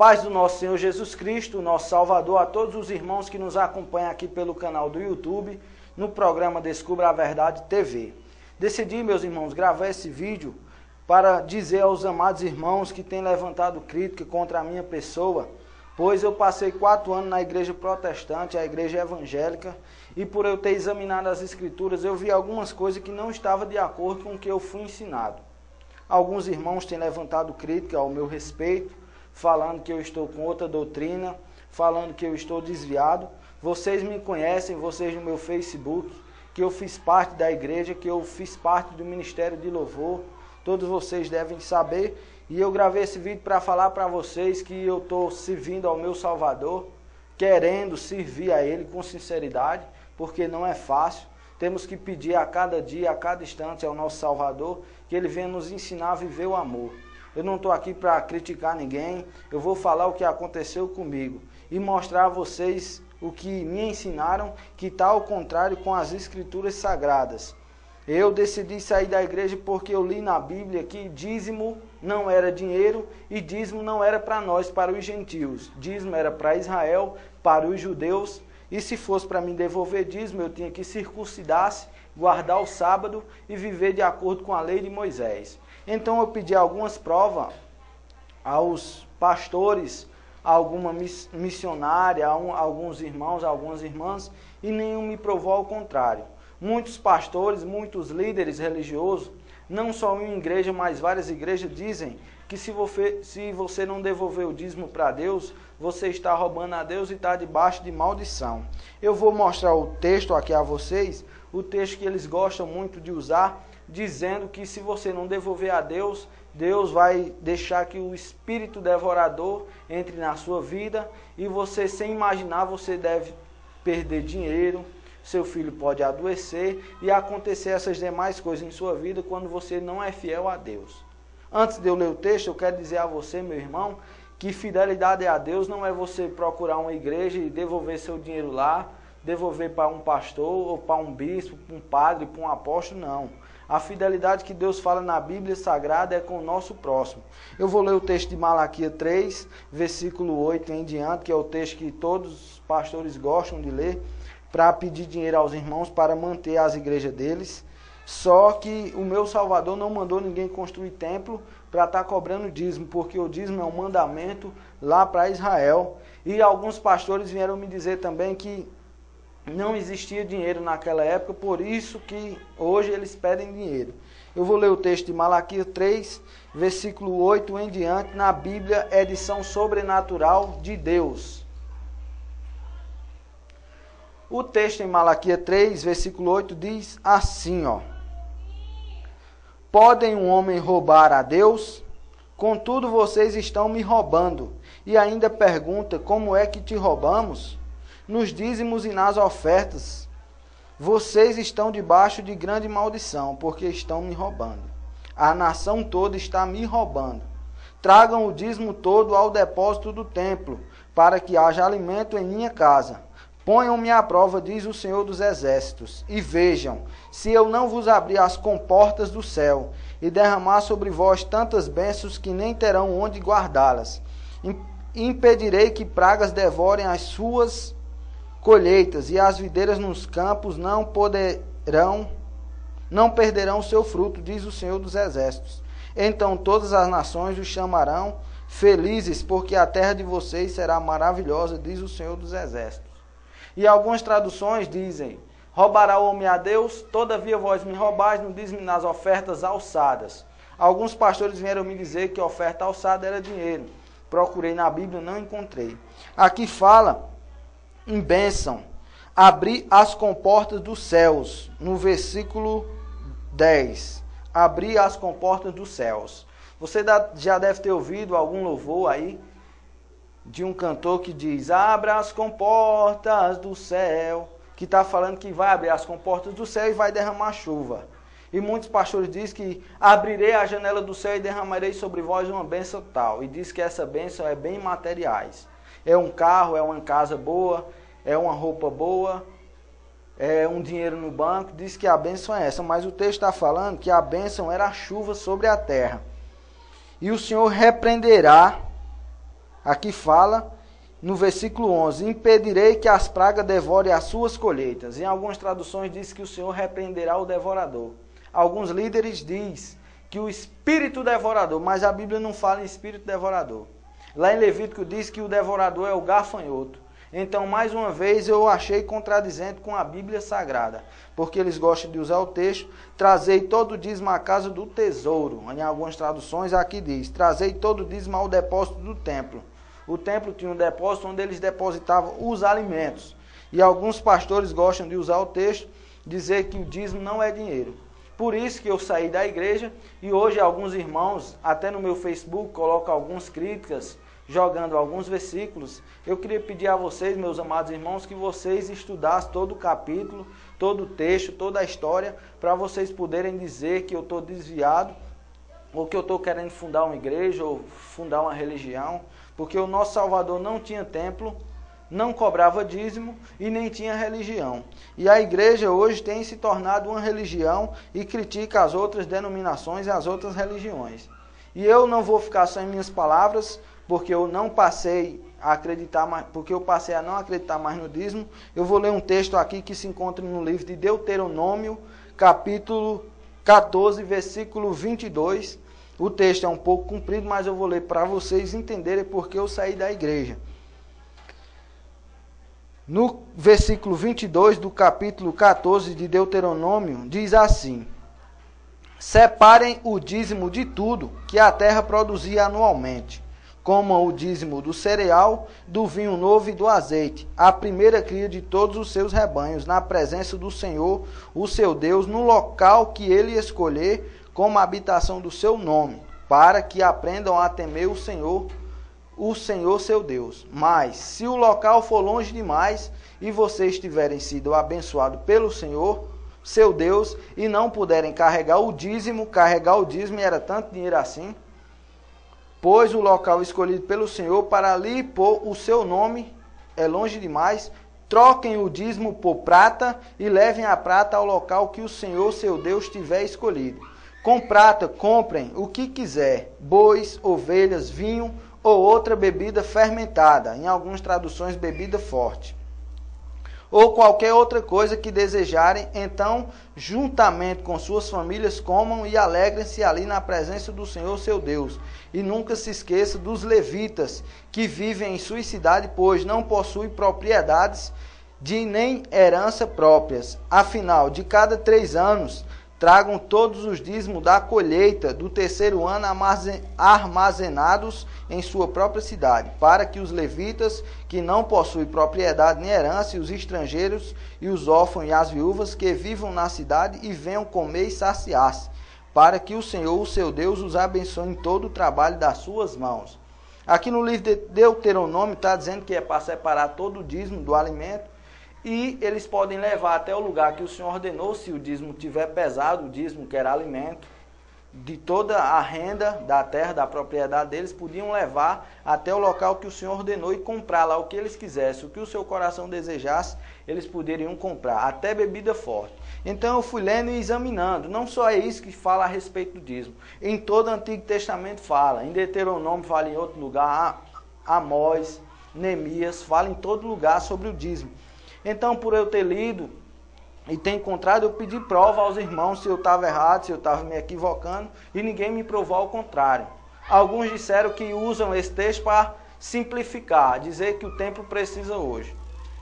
paz do nosso Senhor Jesus Cristo, nosso Salvador, a todos os irmãos que nos acompanham aqui pelo canal do YouTube, no programa Descubra a Verdade TV. Decidi, meus irmãos, gravar esse vídeo para dizer aos amados irmãos que têm levantado crítica contra a minha pessoa, pois eu passei 4 anos na igreja protestante, a igreja evangélica, e por eu ter examinado as escrituras, eu vi algumas coisas que não estavam de acordo com o que eu fui ensinado. Alguns irmãos têm levantado crítica ao meu respeito, falando que eu estou com outra doutrina, falando que eu estou desviado. Vocês me conhecem, vocês no meu Facebook, que eu fiz parte da igreja, que eu fiz parte do Ministério de Louvor. Todos vocês devem saber. E eu gravei esse vídeo para falar para vocês que eu estou servindo ao meu Salvador, querendo servir a Ele com sinceridade, porque não é fácil. Temos que pedir a cada dia, a cada instante ao nosso Salvador, que Ele venha nos ensinar a viver o amor. Eu não estou aqui para criticar ninguém, eu vou falar o que aconteceu comigo e mostrar a vocês o que me ensinaram, que está ao contrário com as escrituras sagradas. Eu decidi sair da igreja porque eu li na Bíblia que dízimo não era dinheiro e dízimo não era para nós, para os gentios. Dízimo era para Israel, para os judeus, e se fosse para mim devolver dízimo, eu tinha que circuncidar-se, guardar o sábado e viver de acordo com a lei de Moisés. Então eu pedi algumas provas aos pastores, a alguma missionária, a alguns irmãos, a algumas irmãs, e nenhum me provou ao contrário. Muitos pastores, muitos líderes religiosos, não só em igreja, mas várias igrejas, dizem que se você não devolver o dízimo para Deus, você está roubando a Deus e está debaixo de maldição. Eu vou mostrar o texto aqui a vocês, o texto que eles gostam muito de usar, dizendo que se você não devolver a Deus, Deus vai deixar que o espírito devorador entre na sua vida e você, sem imaginar, você deve perder dinheiro, seu filho pode adoecer e acontecer essas demais coisas em sua vida quando você não é fiel a Deus. Antes de eu ler o texto, eu quero dizer a você, meu irmão, que fidelidade a Deus não é você procurar uma igreja e devolver seu dinheiro lá, devolver para um pastor ou para um bispo, para um padre, para um apóstolo, não. A fidelidade que Deus fala na Bíblia Sagrada é com o nosso próximo. Eu vou ler o texto de Malaquias 3, versículo 8 em diante, que é o texto que todos os pastores gostam de ler, para pedir dinheiro aos irmãos para manter as igrejas deles. Só que o meu Salvador não mandou ninguém construir templo para estar cobrando dízimo, porque o dízimo é um mandamento lá para Israel. E alguns pastores vieram me dizer também que não existia dinheiro naquela época, por isso que hoje eles pedem dinheiro. Eu vou ler o texto de Malaquias 3, versículo 8 em diante, na Bíblia, edição sobrenatural de Deus. O texto em Malaquias 3, versículo 8, diz assim, ó: Podem um homem roubar a Deus? Contudo, vocês estão me roubando. E ainda pergunta, como é que te roubamos? Nos dízimos e nas ofertas. Vocês estão debaixo de grande maldição, porque estão me roubando. A nação toda está me roubando. Tragam o dízimo todo ao depósito do templo, para que haja alimento em minha casa. Ponham-me à prova, diz o Senhor dos Exércitos, e vejam, se eu não vos abrir as comportas do céu, e derramar sobre vós tantas bênçãos que nem terão onde guardá-las. Impedirei que pragas devorem as suas colheitas, e as videiras nos campos não perderão o seu fruto, diz o Senhor dos Exércitos. Então todas as nações os chamarão felizes, porque a terra de vocês será maravilhosa, diz o Senhor dos Exércitos. E algumas traduções dizem, roubará o homem a Deus, todavia vós me roubais no dízimo nas ofertas alçadas. Alguns pastores vieram me dizer que a oferta alçada era dinheiro. Procurei na Bíblia, não encontrei. Aqui fala em bênção, abrir as comportas dos céus, no versículo 10. Abrir as comportas dos céus. Você já deve ter ouvido algum louvor aí, de um cantor que diz, abra as comportas do céu, que está falando que vai abrir as comportas do céu e vai derramar chuva. E muitos pastores dizem que abrirei a janela do céu e derramarei sobre vós uma bênção tal. E diz que essa bênção é bem materiais. É um carro, é uma casa boa, é uma roupa boa, é um dinheiro no banco. Diz que a bênção é essa, mas o texto está falando que a bênção era a chuva sobre a terra. E o Senhor repreenderá Aqui fala, no versículo 11, impedirei que as pragas devorem as suas colheitas. Em algumas traduções diz que o Senhor repreenderá o devorador. Alguns líderes diz que o espírito devorador, mas a Bíblia não fala em espírito devorador. Lá em Levítico diz que o devorador é o gafanhoto. Então, mais uma vez, eu achei contradizente com a Bíblia Sagrada, porque eles gostam de usar o texto, trazei todo o dízimo à casa do tesouro. Em algumas traduções aqui diz, trazei todo o dízimo ao depósito do templo. O templo tinha um depósito onde eles depositavam os alimentos. E alguns pastores gostam de usar o texto, dizer que o dízimo não é dinheiro. Por isso que eu saí da igreja e hoje alguns irmãos, até no meu Facebook, colocam algumas críticas, jogando alguns versículos. Eu queria pedir a vocês, meus amados irmãos, que vocês estudassem todo o capítulo, todo o texto, toda a história, para vocês poderem dizer que eu estou desviado, ou que eu estou querendo fundar uma igreja, ou fundar uma religião, porque o nosso Salvador não tinha templo, não cobrava dízimo e nem tinha religião. E a igreja hoje tem se tornado uma religião e critica as outras denominações e as outras religiões. E eu não vou ficar só em minhas palavras, porque eu não passei a acreditar mais, porque eu passei a não acreditar mais no dízimo. Eu vou ler um texto aqui que se encontra no livro de Deuteronômio, capítulo 14, versículo 22. O texto é um pouco comprido, mas eu vou ler para vocês entenderem porque eu saí da igreja. No versículo 22 do capítulo 14 de Deuteronômio, diz assim: separem o dízimo de tudo que a terra produzia anualmente, comam o dízimo do cereal, do vinho novo e do azeite, a primeira cria de todos os seus rebanhos, na presença do Senhor, o seu Deus, no local que ele escolher como habitação do seu nome, para que aprendam a temer o Senhor seu Deus. Mas, se o local for longe demais, e vocês tiverem sido abençoados pelo Senhor, seu Deus, e não puderem carregar o dízimo era tanto dinheiro assim, pois o local escolhido pelo Senhor para ali pôr o seu nome é longe demais, troquem o dízimo por prata e levem a prata ao local que o Senhor, seu Deus, tiver escolhido. Com prata comprem o que quiser, bois, ovelhas, vinho ou outra bebida fermentada, em algumas traduções bebida forte, ou qualquer outra coisa que desejarem, então, juntamente com suas famílias, comam e alegrem-se ali na presença do Senhor seu Deus. E nunca se esqueça dos levitas, que vivem em sua cidade, pois não possuem propriedades de nem herança próprias. Afinal, de cada 3 anos, tragam todos os dízimos da colheita do terceiro ano armazenados em sua própria cidade, para que os levitas, que não possuem propriedade nem herança, e os estrangeiros, e os órfãos e as viúvas, que vivam na cidade e venham comer e saciar-se, para que o Senhor, o seu Deus, os abençoe em todo o trabalho das suas mãos. Aqui no livro de Deuteronômio está dizendo que é para separar todo o dízimo do alimento, e eles podem levar até o lugar que o Senhor ordenou, se o dízimo tiver pesado, o dízimo que era alimento, de toda a renda da terra, da propriedade deles, podiam levar até o local que o Senhor ordenou e comprar lá o que eles quisessem, o que o seu coração desejasse, eles poderiam comprar, até bebida forte. Então eu fui lendo e examinando, não só é isso que fala a respeito do dízimo, em todo o Antigo Testamento fala, em Deuteronômio fala em outro lugar, Amós, Neemias, fala em todo lugar sobre o dízimo. Então, por eu ter lido e ter encontrado, eu pedi prova aos irmãos se eu estava errado, se eu estava me equivocando, e ninguém me provou ao contrário. Alguns disseram que usam esse texto para simplificar, dizer que o templo precisa hoje.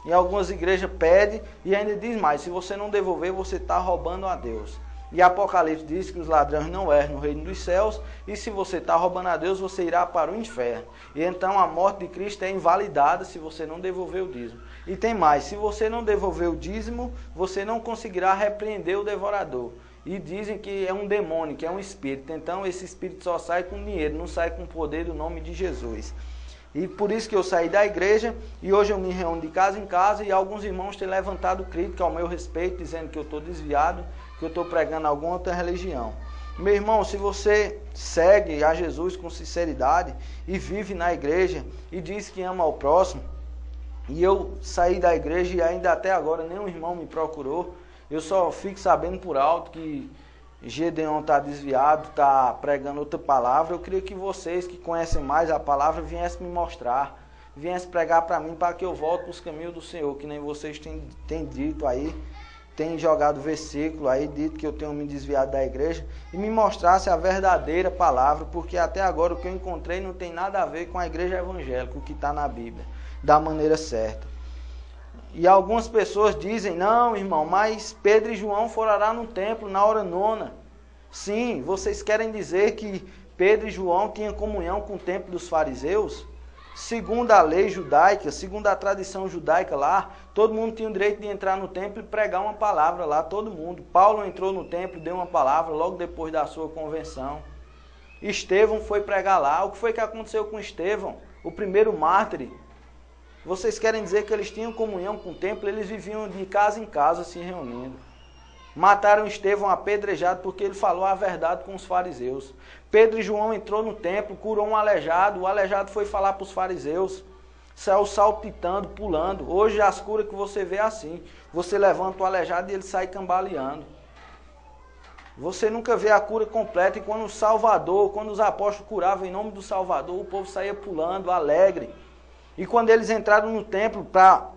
Em algumas igrejas pede e ainda diz mais, se você não devolver, você está roubando a Deus. E Apocalipse diz que os ladrões não erram no reino dos céus, e se você está roubando a Deus, você irá para o inferno. E então a morte de Cristo é invalidada se você não devolver o dízimo. E tem mais, se você não devolver o dízimo, você não conseguirá repreender o devorador. E dizem que é um demônio, que é um espírito. Então esse espírito só sai com dinheiro, não sai com o poder do nome de Jesus. E por isso que eu saí da igreja e hoje eu me reúno de casa em casa e alguns irmãos têm levantado crítica ao meu respeito, dizendo que eu estou desviado, que eu estou pregando alguma outra religião. Meu irmão, se você segue a Jesus com sinceridade e vive na igreja e diz que ama ao próximo, e eu saí da igreja e ainda até agora nenhum irmão me procurou, eu só fico sabendo por alto que Gedeon está desviado, está pregando outra palavra. Eu queria que vocês que conhecem mais a palavra viessem me mostrar, viessem pregar para mim, para que eu volte para os caminhos do Senhor, que nem vocês têm dito aí, têm jogado versículo aí, dito que eu tenho me desviado da igreja, e me mostrasse a verdadeira palavra, porque até agora o que eu encontrei não tem nada a ver com a igreja evangélica, o que está na Bíblia, da maneira certa. E algumas pessoas dizem, não, irmão, mas Pedro e João foram orar no templo na hora nona. Sim, vocês querem dizer que Pedro e João tinham comunhão com o templo dos fariseus? Segundo a lei judaica, segundo a tradição judaica lá, todo mundo tinha o direito de entrar no templo e pregar uma palavra lá, todo mundo. Paulo entrou no templo, deu uma palavra logo depois da sua convenção. Estevão foi pregar lá. O que foi que aconteceu com Estevão? O primeiro mártir. Vocês querem dizer que eles tinham comunhão com o templo? Eles viviam de casa em casa se reunindo. Mataram Estevão apedrejado porque ele falou a verdade com os fariseus. Pedro e João entrou no templo, curou um aleijado. O aleijado foi falar para os fariseus. Saiu saltitando, pulando. Hoje as curas que você vê é assim. Você levanta o aleijado e ele sai cambaleando. Você nunca vê a cura completa. E quando o Salvador, quando os apóstolos curavam em nome do Salvador, o povo saía pulando, alegre. E quando eles entraram no templo para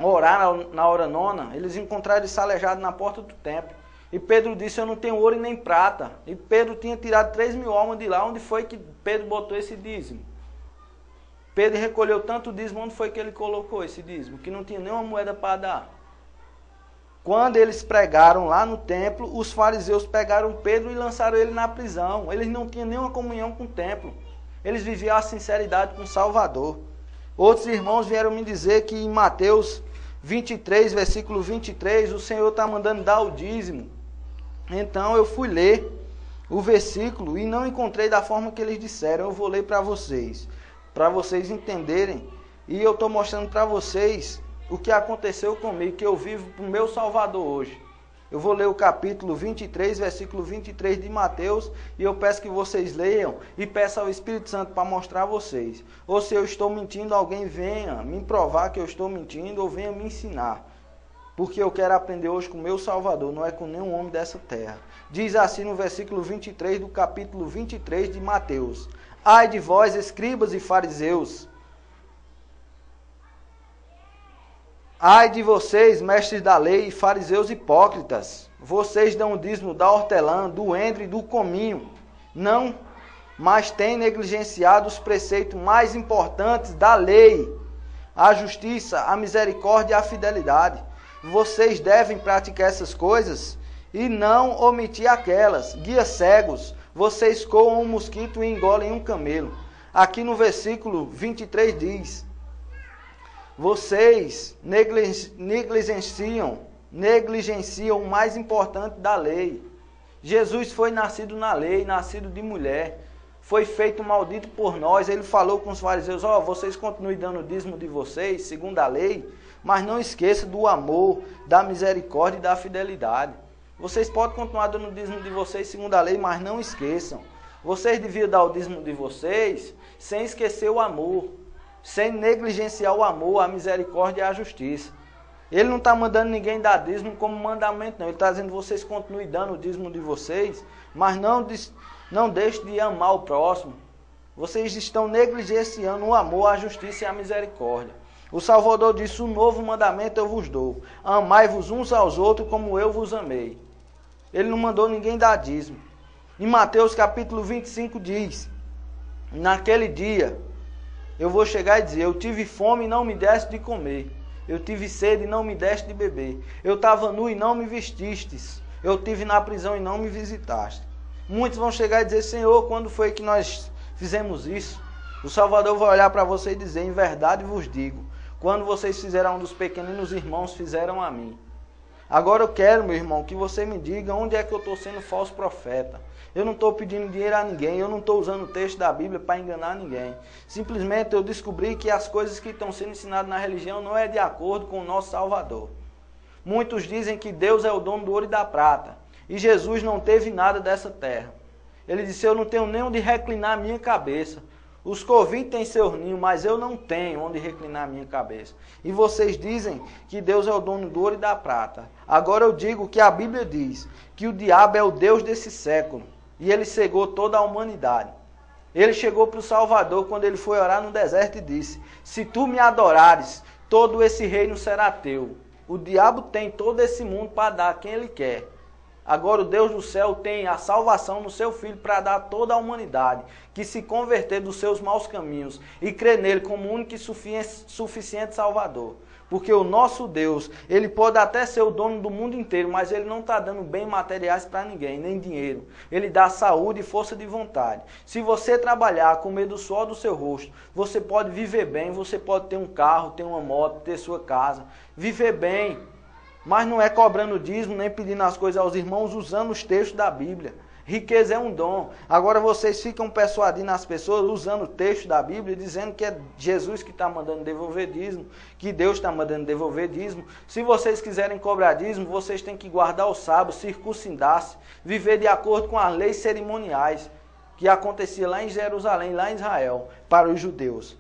orar na hora nona, eles encontraram esse aleijado na porta do templo. E Pedro disse, eu não tenho ouro e nem prata. E Pedro tinha tirado 3.000 almas de lá. Onde foi que Pedro botou esse dízimo? Pedro recolheu tanto dízimo, onde foi que ele colocou esse dízimo? Que não tinha nenhuma moeda para dar. Quando eles pregaram lá no templo, os fariseus pegaram Pedro e lançaram ele na prisão. Eles não tinham nenhuma comunhão com o templo. Eles viviam a sinceridade com o Salvador. Outros irmãos vieram me dizer que em Mateus 23, versículo 23, o Senhor está mandando dar o dízimo. Então eu fui ler o versículo e não encontrei da forma que eles disseram. Eu vou ler para vocês entenderem. E eu estou mostrando para vocês o que aconteceu comigo, que eu vivo para o meu Salvador hoje. Eu vou ler o capítulo 23, versículo 23 de Mateus, e eu peço que vocês leiam e peço ao Espírito Santo para mostrar a vocês. Ou se eu estou mentindo, alguém venha me provar que eu estou mentindo, ou venha me ensinar. Porque eu quero aprender hoje com o meu Salvador, não é com nenhum homem dessa terra. Diz assim no versículo 23 do capítulo 23 de Mateus. Ai de vós, escribas e fariseus! Ai de vocês, mestres da lei e fariseus hipócritas! Vocês dão o dízimo da hortelã, do endro e do cominho. Não, mas têm negligenciado os preceitos mais importantes da lei. A justiça, a misericórdia e a fidelidade. Vocês devem praticar essas coisas e não omitir aquelas. Guias cegos, vocês coam um mosquito e engolem um camelo. Aqui no versículo 23 diz... Vocês negligenciam o mais importante da lei. Jesus foi nascido na lei, nascido de mulher. Foi feito maldito por nós. Ele falou com os fariseus, vocês continuem dando o dízimo de vocês, segundo a lei, mas não esqueçam do amor, da misericórdia e da fidelidade. Vocês podem continuar dando o dízimo de vocês, segundo a lei, mas não esqueçam. Vocês deviam dar o dízimo de vocês sem esquecer o amor, sem negligenciar o amor, a misericórdia e a justiça. Ele não está mandando ninguém dar dízimo como mandamento, não. Ele está dizendo que vocês continuem dando o dízimo de vocês, mas não deixem de amar o próximo. Vocês estão negligenciando o amor, a justiça e a misericórdia. O Salvador disse, um novo mandamento eu vos dou. Amai-vos uns aos outros como eu vos amei. Ele não mandou ninguém dar dízimo. Em Mateus capítulo 25 diz, naquele dia... Eu vou chegar e dizer, eu tive fome e não me deste de comer. Eu tive sede e não me deste de beber. Eu estava nu e não me vestistes. Eu estive na prisão e não me visitaste. Muitos vão chegar e dizer, Senhor, quando foi que nós fizemos isso? O Salvador vai olhar para você e dizer, em verdade vos digo, quando vocês fizeram a um dos pequeninos irmãos, fizeram a mim. Agora eu quero, meu irmão, que você me diga onde é que eu estou sendo falso profeta. Eu não estou pedindo dinheiro a ninguém, eu não estou usando o texto da Bíblia para enganar ninguém. Simplesmente eu descobri que as coisas que estão sendo ensinadas na religião não é de acordo com o nosso Salvador. Muitos dizem que Deus é o dono do ouro e da prata. E Jesus não teve nada dessa terra. Ele disse, eu não tenho nem onde reclinar a minha cabeça. Os corvinhos têm seus ninhos, mas eu não tenho onde reclinar a minha cabeça. E vocês dizem que Deus é o dono do ouro e da prata. Agora eu digo que a Bíblia diz que o diabo é o Deus desse século. E ele cegou toda a humanidade. Ele chegou para o Salvador quando ele foi orar no deserto e disse: se tu me adorares, todo esse reino será teu. O diabo tem todo esse mundo para dar a quem ele quer. Agora o Deus do céu tem a salvação no seu Filho para dar a toda a humanidade que se converter dos seus maus caminhos e crer nele como único e suficiente Salvador. Porque o nosso Deus, ele pode até ser o dono do mundo inteiro, mas ele não está dando bens materiais para ninguém, nem dinheiro. Ele dá saúde e força de vontade. Se você trabalhar com medo do suor do seu rosto, você pode viver bem, você pode ter um carro, ter uma moto, ter sua casa, viver bem. Mas não é cobrando dízimo, nem pedindo as coisas aos irmãos, usando os textos da Bíblia. Riqueza é um dom. Agora vocês ficam persuadindo as pessoas, usando o texto da Bíblia, dizendo que é Jesus que está mandando devolver dízimo, que Deus está mandando devolver dízimo. Se vocês quiserem cobrar dízimo, vocês têm que guardar o sábado, circuncidar-se, viver de acordo com as leis cerimoniais, que acontecia lá em Jerusalém, lá em Israel, para os judeus.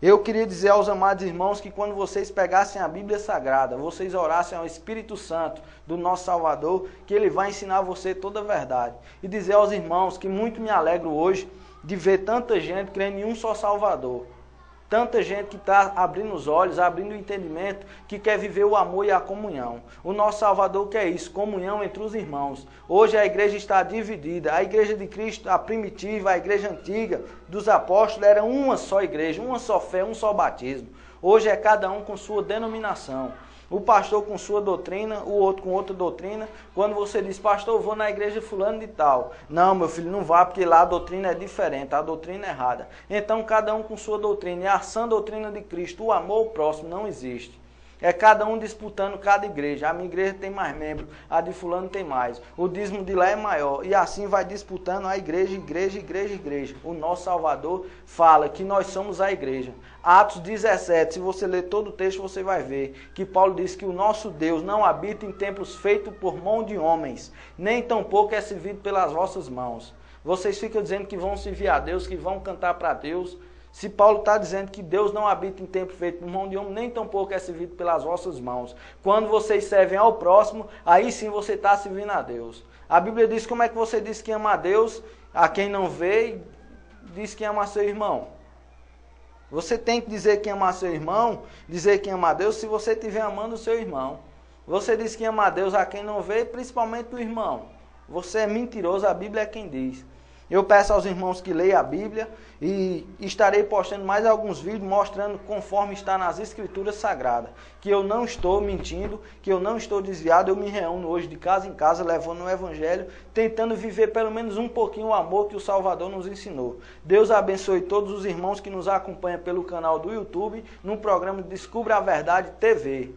Eu queria dizer aos amados irmãos que quando vocês pegassem a Bíblia Sagrada, vocês orassem ao Espírito Santo do nosso Salvador, que ele vai ensinar você toda a verdade. E dizer aos irmãos que muito me alegro hoje de ver tanta gente crendo em um só Salvador. Tanta gente que está abrindo os olhos, abrindo o entendimento, que quer viver o amor e a comunhão. O nosso Salvador quer isso, comunhão entre os irmãos. Hoje a igreja está dividida. A igreja de Cristo, a primitiva, a igreja antiga dos apóstolos, era uma só igreja, uma só fé, um só batismo. Hoje é cada um com sua denominação. O pastor com sua doutrina, o outro com outra doutrina. Quando você diz, pastor, eu vou na igreja fulano de tal. Não, meu filho, não vá, porque lá a doutrina é diferente, a doutrina é errada. Então, cada um com sua doutrina. E a sã doutrina de Cristo, o amor ao próximo, não existe. É cada um disputando cada igreja. A minha igreja tem mais membros, a de fulano tem mais. O dízimo de lá é maior. E assim vai disputando a igreja. O nosso Salvador fala que nós somos a igreja. Atos 17, se você ler todo o texto, você vai ver que Paulo diz que o nosso Deus não habita em templos feitos por mão de homens, nem tampouco é servido pelas vossas mãos. Vocês ficam dizendo que vão servir a Deus, que vão cantar para Deus. Se Paulo está dizendo que Deus não habita em templo feito por mão de homem, nem tampouco é servido pelas vossas mãos. Quando vocês servem ao próximo, aí sim você está servindo a Deus. A Bíblia diz, como é que você diz que ama a Deus, a quem não vê, e diz que ama seu irmão? Você tem que dizer que ama seu irmão, dizer que ama a Deus, se você estiver amando o seu irmão. Você diz que ama a Deus a quem não vê, principalmente o irmão. Você é mentiroso, a Bíblia é quem diz. Eu peço aos irmãos que leiam a Bíblia e estarei postando mais alguns vídeos mostrando conforme está nas Escrituras Sagradas. Que eu não estou mentindo, que eu não estou desviado, eu me reúno hoje de casa em casa levando o Evangelho, tentando viver pelo menos um pouquinho o amor que o Salvador nos ensinou. Deus abençoe todos os irmãos que nos acompanham pelo canal do YouTube, no programa Descubra a Verdade TV.